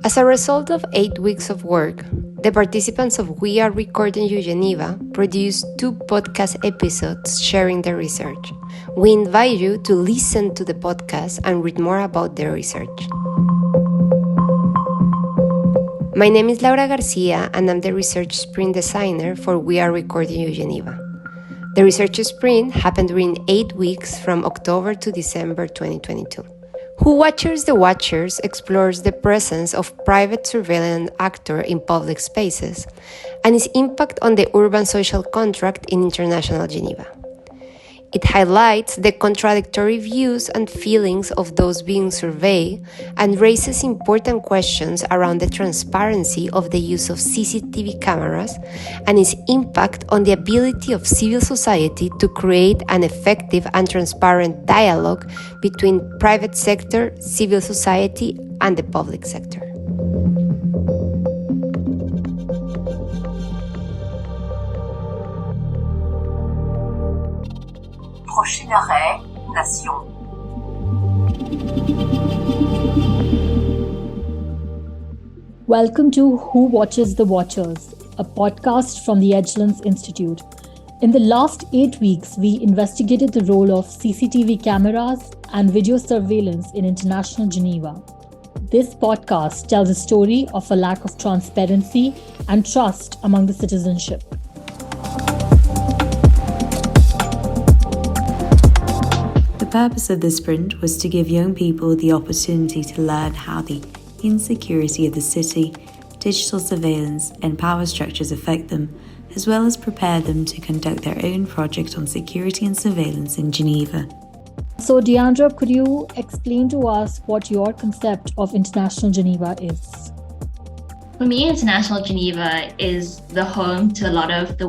As a result of 8 weeks of work, the participants of We Are Recording You Geneva produced 2 podcast episodes sharing their research. We invite you to listen to the podcast and read more about their research. My name is Laura Garcia, and I'm the research sprint designer for We Are Recording You Geneva. The research sprint happened during 8 weeks from October to December 2022. Who Watches the Watchers explores the presence of private surveillance actors in public spaces and its impact on the urban social contract in international Geneva. It highlights the contradictory views and feelings of those being surveyed and raises important questions around the transparency of the use of CCTV cameras and its impact on the ability of civil society to create an effective and transparent dialogue between private sector, civil society, and the public sector. Prochain arrêt, Nation. Welcome to Who Watches the Watchers, a podcast from the Excellence Institute. In the last 8 weeks, we investigated the role of CCTV cameras and video surveillance in international Geneva. This podcast tells a story of a lack of transparency and trust among the citizenship. The purpose of the sprint was to give young people the opportunity to learn how the insecurity of the city, digital surveillance, and power structures affect them, as well as prepare them to conduct their own project on security and surveillance in Geneva. So, Deandra, could you explain to us what your concept of international Geneva is? For me, International Geneva is the home to a lot of the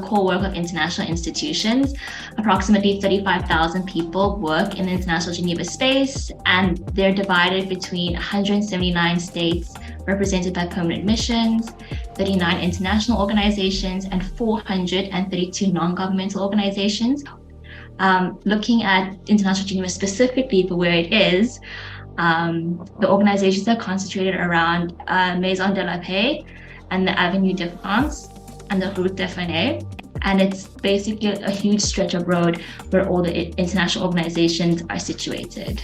core work of international institutions. Approximately 35,000 people work in the International Geneva space, and they're divided between 179 states represented by permanent missions, 39 international organizations, and 432 non-governmental organizations. Looking at International Geneva specifically for where it is, the organizations are concentrated around Maison de la Paix and the Avenue de France and the Route de Fresnay. And it's basically a huge stretch of road where all the international organizations are situated.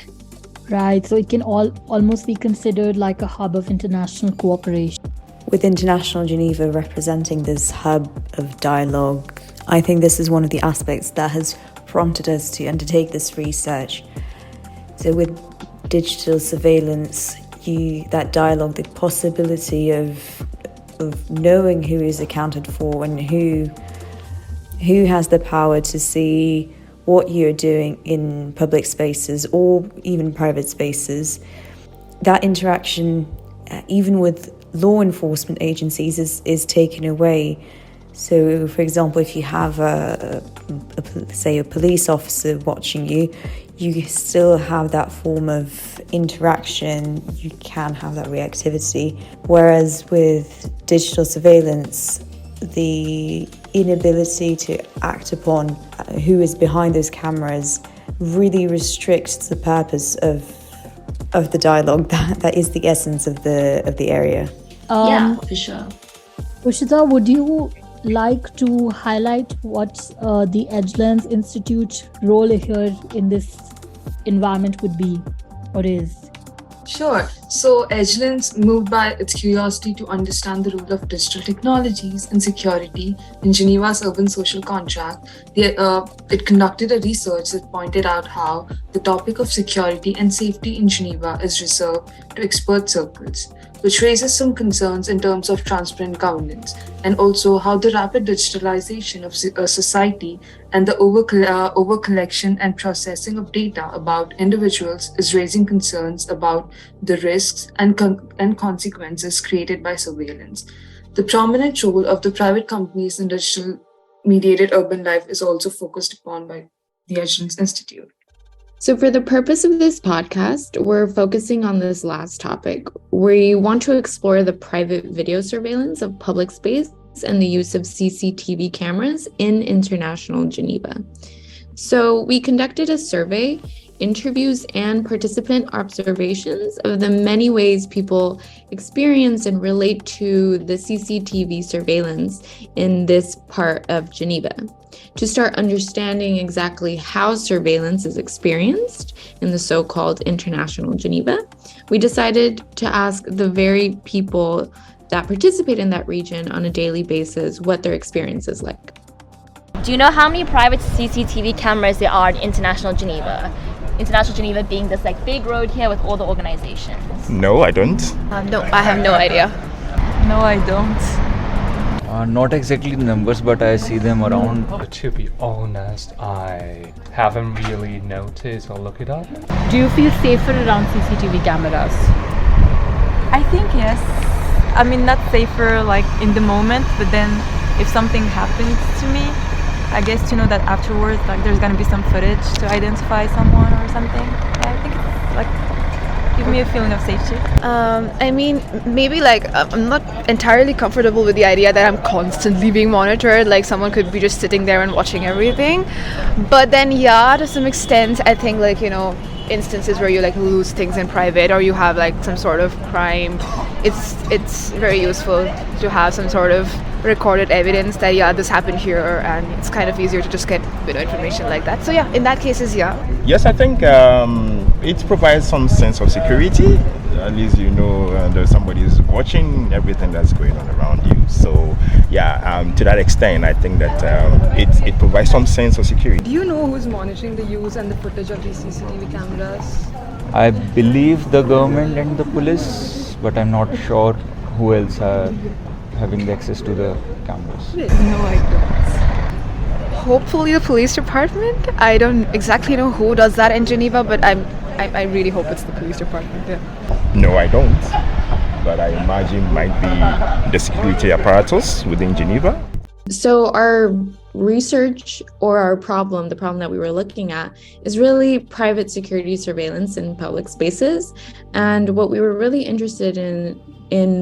Right, so it can almost be considered like a hub of international cooperation. With International Geneva representing this hub of dialogue, I think this is one of the aspects that has prompted us to undertake this research. So with digital surveillance, that dialogue, the possibility of knowing who is accounted for and who has the power to see what you're doing in public spaces or even private spaces, that interaction, even with law enforcement agencies, is taken away. So, for example, if you have a police officer watching you, you still have that form of interaction, you can have that reactivity. Whereas with digital surveillance, the inability to act upon who is behind those cameras really restricts the purpose of the dialogue that is the essence of the area. Yeah, for sure. Ushita, would you like to highlight what the Excellence Institute role here in this environment would be or is? Sure. So Excellence, moved by its curiosity to understand the role of digital technologies and security in Geneva's urban social contract, it conducted a research that pointed out how the topic of security and safety in Geneva is reserved to expert circles, which raises some concerns in terms of transparent governance, and also how the rapid digitalization of society and the over-collection and processing of data about individuals is raising concerns about the risks and consequences created by surveillance. The prominent role of the private companies in digital-mediated urban life is also focused upon by the Excellence Institute. So for the purpose of this podcast, we're focusing on this last topic. We want to explore the private video surveillance of public space and the use of CCTV cameras in international Geneva. So we conducted a survey interviews and participant observations of the many ways people experience and relate to the CCTV surveillance in this part of Geneva. To start understanding exactly how surveillance is experienced in the so-called International Geneva, we decided to ask the very people that participate in that region on a daily basis what their experience is like. Do you know how many private CCTV cameras there are in International Geneva? International Geneva being this big road here with all the organizations. No, I don't. No, I have no idea. No, I don't. Not exactly numbers, but I see them around. To be honest, I haven't really noticed or looked it up. Do you feel safer around CCTV cameras? I think yes. I mean, not safer in the moment, but then if something happens to me, I guess to know that afterwards there's gonna be some footage to identify someone or something. I think it's give me a feeling of safety. I mean, maybe I'm not entirely comfortable with the idea that I'm constantly being monitored, someone could be just sitting there and watching everything. But then to some extent I think instances where you lose things in private or you have some sort of crime, it's very useful to have some sort of recorded evidence that this happened here, and it's kind of easier to just get information like that. So in that cases, Yes, I think it provides some sense of security. At least there's somebody who's watching everything that's going on around you. So to that extent, I think that it provides some sense of security. Do you know who's monitoring the use and the footage of these CCTV cameras? I believe the government and the police, but I'm not sure who else are having the access to the cameras. No, I don't. Hopefully the police department. I don't exactly know who does that in Geneva, but I really hope it's the police department. No, I don't. But I imagine might be the security apparatus within Geneva. So our research or our problem, the problem that we were looking at, is really private security surveillance in public spaces. And what we were really interested in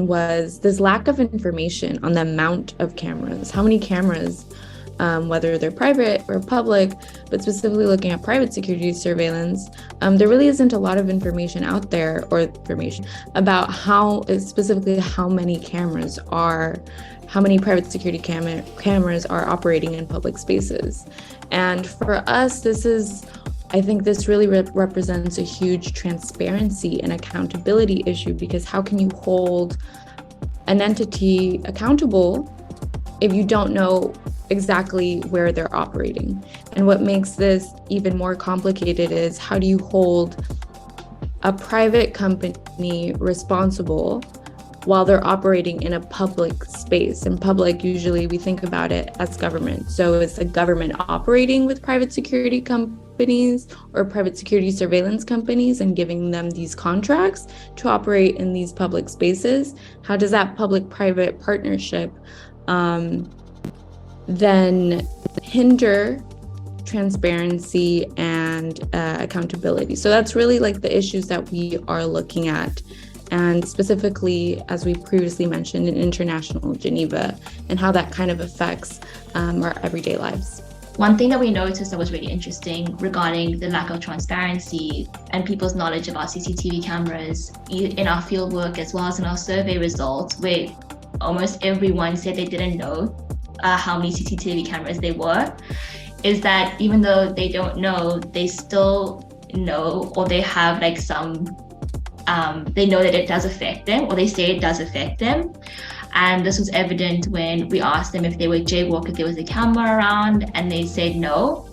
was this lack of information on the amount of cameras, how many cameras, whether they're private or public, but specifically looking at private security surveillance, there really isn't a lot of information out there or information about specifically how many private security cameras are operating in public spaces. And for us, I think this really represents a huge transparency and accountability issue, because how can you hold an entity accountable if you don't know exactly where they're operating? And what makes this even more complicated is, how do you hold a private company responsible while they're operating in a public space? And public, usually we think about it as government. So it's the government operating with private security companies or private security surveillance companies and giving them these contracts to operate in these public spaces. How does that public-private partnership then hinder transparency and accountability? So that's really the issues that we are looking at, and specifically, as we previously mentioned, in International Geneva, and how that kind of affects our everyday lives. One thing that we noticed that was really interesting regarding the lack of transparency and people's knowledge about CCTV cameras in our fieldwork as well as in our survey results, where almost everyone said they didn't know how many CCTV cameras there were, is that even though they don't know, they still know, or they have they know that it does affect them, or they say it does affect them. And this was evident when we asked them if they were jaywalk, if there was a camera around, and they said no.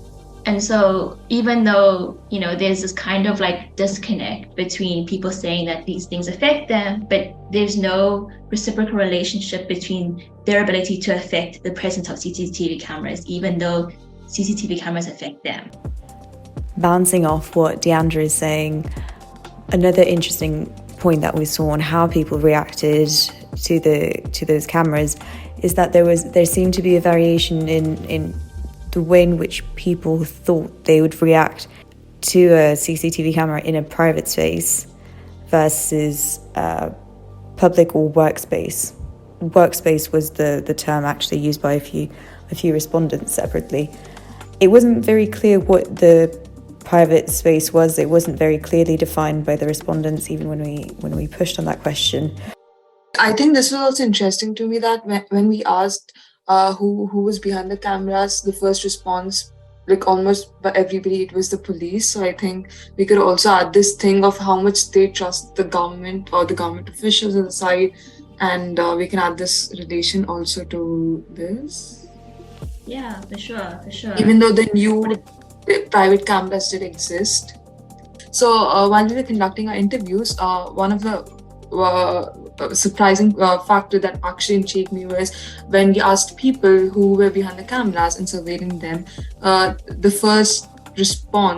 And so even though, there's this kind of disconnect between people saying that these things affect them, but there's no reciprocal relationship between their ability to affect the presence of CCTV cameras, even though CCTV cameras affect them. Bouncing off what Deandra is saying, another interesting point that we saw on how people reacted to those cameras is that there seemed to be a variation in the way in which people thought they would react to a CCTV camera in a private space versus public or workspace. Workspace was the term actually used by a few respondents separately. It wasn't very clear what the private space was. It wasn't very clearly defined by the respondents, even when we pushed on that question. I think this was also interesting to me that when we asked who was behind the cameras, the first response, like almost by everybody, it was the police. So I think we could also add this thing of how much they trust the government or the government officials on the side, and we can add this relation also to this. Yeah, for sure. Even though the private cameras did exist. So while we were conducting our interviews, one of the surprising factor that actually intrigued me was when we asked people who were behind the cameras and surveilling them, the first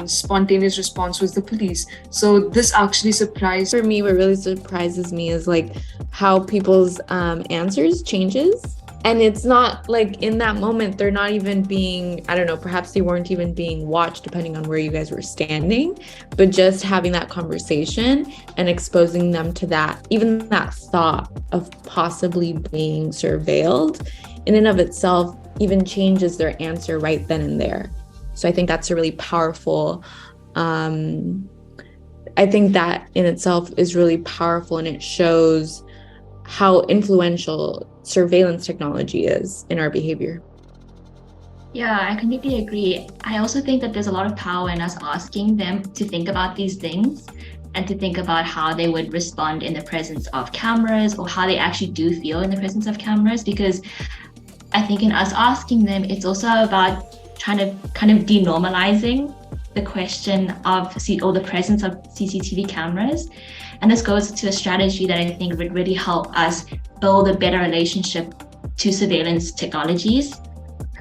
spontaneous response was the police. So this actually surprised. For me, what really surprises me is like how people's answers changes. And it's not like in that moment, they're not even being, I don't know, perhaps they weren't even being watched depending on where you guys were standing, but just having that conversation and exposing them to that, even that thought of possibly being surveilled in and of itself even changes their answer right then and there. So I think that's a really powerful, I think that in itself is really powerful, and it shows how influential surveillance technology is in our behavior. Yeah, I completely agree. I also think that there's a lot of power in us asking them to think about these things and to think about how they would respond in the presence of cameras, or how they actually do feel in the presence of cameras, because I think in us asking them, it's also about trying to kind of denormalizing the question of the presence of CCTV cameras. And this goes to a strategy that I think would really help us build a better relationship to surveillance technologies.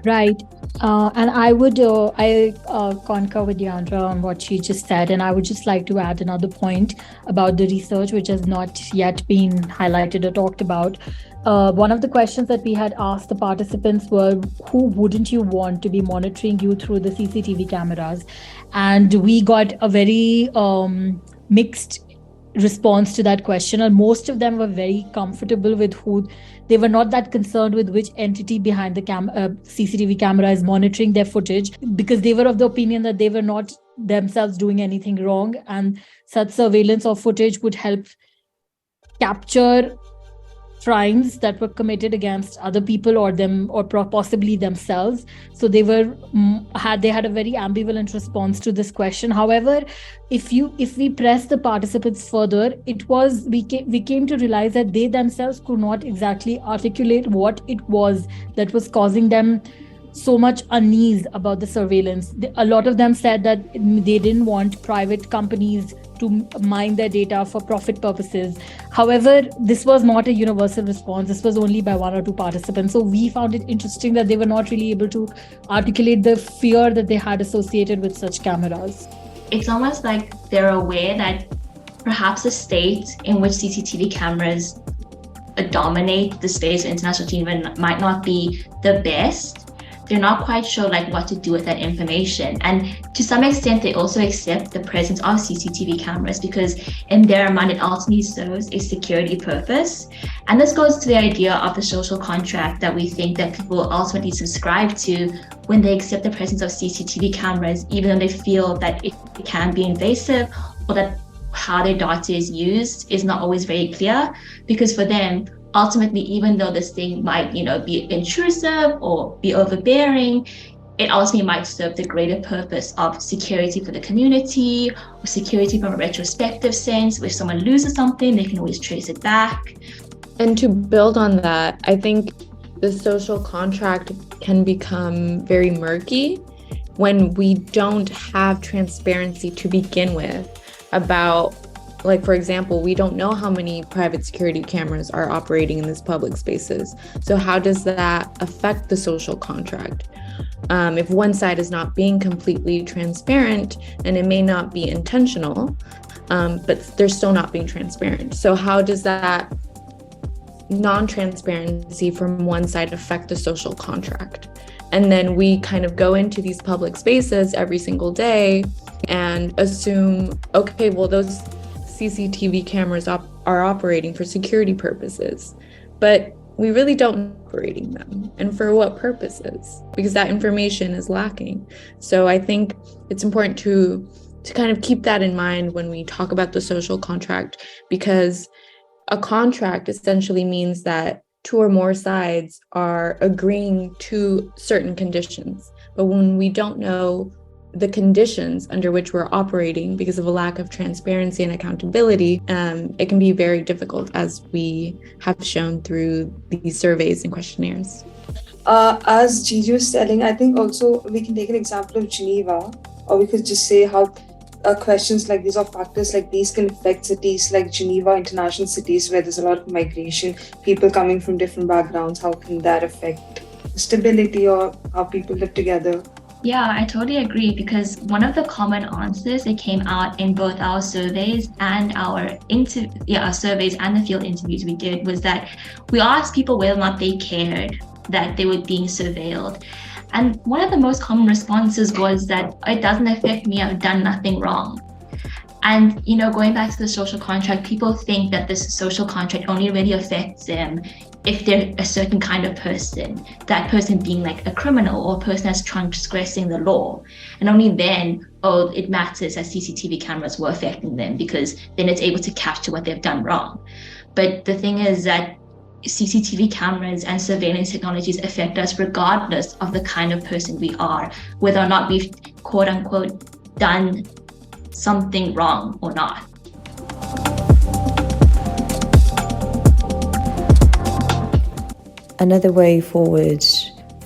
Right. And I would concur with Deandra on what she just said. And I would just like to add another point about the research, which has not yet been highlighted or talked about. One of the questions that we had asked the participants were, who wouldn't you want to be monitoring you through the CCTV cameras? And we got a very mixed response to that question, and most of them were very comfortable with who. They were not that concerned with which entity behind the CCTV camera is monitoring their footage, because they were of the opinion that they were not themselves doing anything wrong, and such surveillance or footage would help capture crimes that were committed against other people or them, or possibly themselves. So they had a very ambivalent response to this question. However, if we press the participants further, we came to realize that they themselves could not exactly articulate what it was that was causing them so much unease about the surveillance. A lot of them said that they didn't want private companies to mine their data for profit purposes. However, this was not a universal response. This was only by one or two participants. So we found it interesting that they were not really able to articulate the fear that they had associated with such cameras. It's almost like they're aware that perhaps the state in which CCTV cameras dominate the space of international Geneva might not be the best. They're not quite sure what to do with that information. And to some extent, they also accept the presence of CCTV cameras, because in their mind, it ultimately serves a security purpose. And this goes to the idea of the social contract that we think that people ultimately subscribe to when they accept the presence of CCTV cameras, even though they feel that it can be invasive, or that how their data is used is not always very clear. Because for them, ultimately, even though this thing might, be intrusive or be overbearing, it ultimately might serve the greater purpose of security for the community, or security from a retrospective sense. If someone loses something, they can always trace it back. And to build on that, I think the social contract can become very murky when we don't have transparency to begin with about, for example, we don't know how many private security cameras are operating in these public spaces. So how does that affect the social contract? If one side is not being completely transparent, and it may not be intentional, but they're still not being transparent. So how does that non-transparency from one side affect the social contract? And then we kind of go into these public spaces every single day and assume, okay, well, those CCTV cameras are operating for security purposes. But we really don't know operating them and for what purposes, because that information is lacking. So I think it's important to kind of keep that in mind when we talk about the social contract, because a contract essentially means that two or more sides are agreeing to certain conditions. But when we don't know the conditions under which we're operating because of a lack of transparency and accountability, it can be very difficult, as we have shown through these surveys and questionnaires. As Gigi was telling, I think also we can take an example of Geneva, or we could just say how questions like these or factors like these can affect cities like Geneva, international cities where there's a lot of migration, people coming from different backgrounds. How can that affect stability or how people live together? Yeah, I totally agree, because one of the common answers that came out in both our surveys and our surveys and the field interviews we did was that we asked people whether or not they cared that they were being surveilled. And one of the most common responses was that it doesn't affect me, I've done nothing wrong. And, going back to the social contract, people think that this social contract only really affects them if they're a certain kind of person, that person being like a criminal or a person that's transgressing the law. And only then, it matters that CCTV cameras were affecting them, because then it's able to capture what they've done wrong. But the thing is that CCTV cameras and surveillance technologies affect us regardless of the kind of person we are, whether or not we've quote unquote done something wrong or not. Another way forward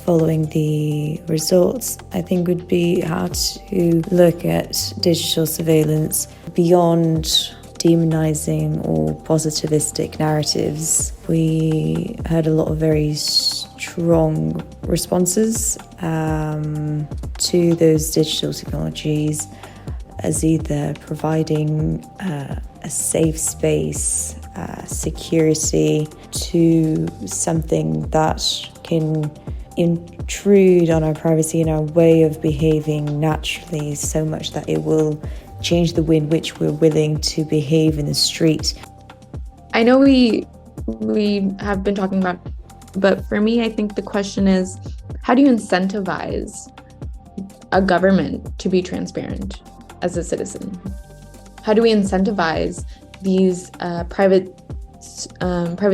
following the results, I think, would be how to look at digital surveillance beyond demonizing or positivistic narratives. We heard a lot of very strong responses to those digital technologies as either providing a safe space, security, to something that can intrude on our privacy and our way of behaving naturally so much that it will change the way in which we're willing to behave in the street. I know we have been talking about, but for me, I think the question is, how do you incentivize a government to be transparent as a citizen? How do we incentivize these private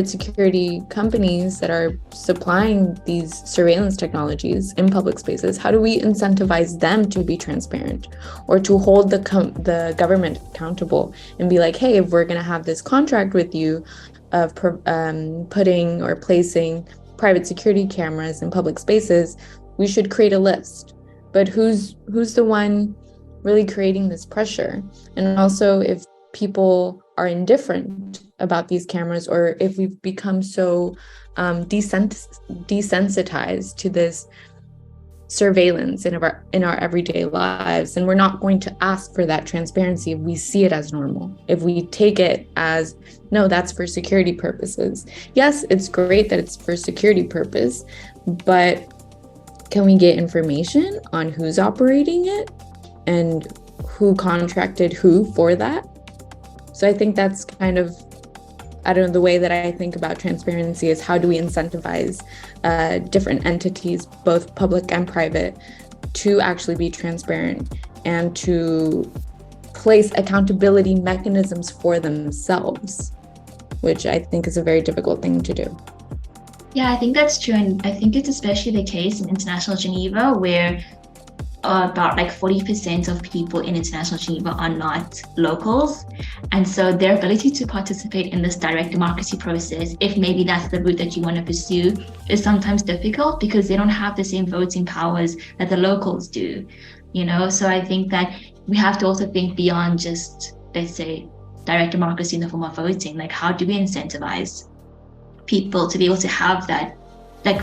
security companies that are supplying these surveillance technologies in public spaces? How do we incentivize them to be transparent, or to hold the government accountable and be like, hey, if we're going to have this contract with you of putting or placing private security cameras in public spaces, we should create a list. But who's the one really creating this pressure? And also, if people are indifferent about these cameras, or if we've become so desensitized to this surveillance in our everyday lives, and we're not going to ask for that transparency if we see it as normal, if we take it as, no, that's for security purposes. Yes, it's great that it's for security purpose, but can we get information on who's operating it and who contracted who for that? So I think that's kind of, the way that I think about transparency is, how do we incentivize different entities, both public and private, to actually be transparent and to place accountability mechanisms for themselves, which I think is a very difficult thing to do. Yeah, I think that's true. And I think it's especially the case in International Geneva, where about 40% of people in International Geneva are not locals. And so their ability to participate in this direct democracy process, if maybe that's the route that you want to pursue, is sometimes difficult because they don't have the same voting powers that the locals do, So I think that we have to also think beyond just, let's say, direct democracy in the form of voting. How do we incentivize people to be able to have that,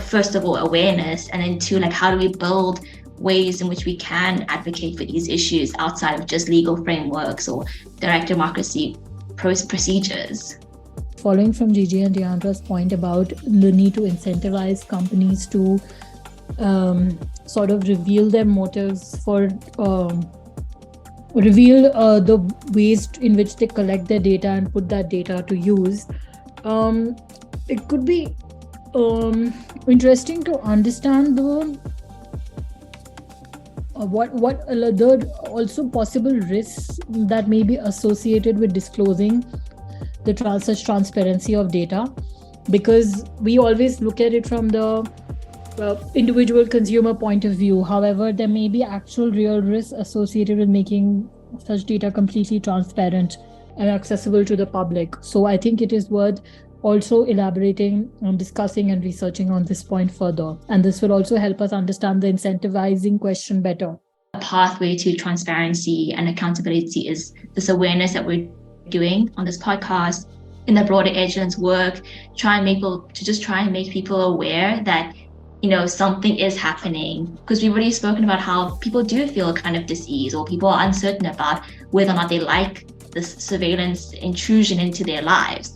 first of all, awareness, and then two, how do we build ways in which we can advocate for these issues outside of just legal frameworks or direct democracy procedures? Following from Gigi and Deandra's point about the need to incentivize companies to sort of reveal their motives for reveal the ways in which they collect their data and put that data to use, it could be interesting to understand the what other also possible risks that may be associated with disclosing such transparency of data, because we always look at it from the individual consumer point of view. However, there may be actual real risks associated with making such data completely transparent and accessible to the public. So I think it is worth also elaborating and discussing and researching on this point further. And this will also help us understand the incentivizing question better. A pathway to transparency and accountability is this awareness that we're doing on this podcast, in the broader Edgelens work, try and make people aware that, you know, something is happening. Because we've already spoken about how people do feel kind of dis-ease, or people are uncertain about whether or not they like this surveillance intrusion into their lives.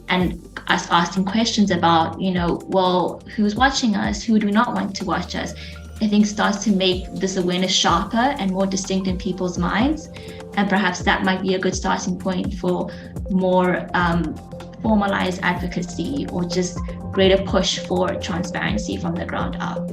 And us asking questions about, you know, well, who's watching us? Who do we not want to watch us? I think starts to make this awareness sharper and more distinct in people's minds. And perhaps that might be a good starting point for more formalized advocacy, or just greater push for transparency from the ground up.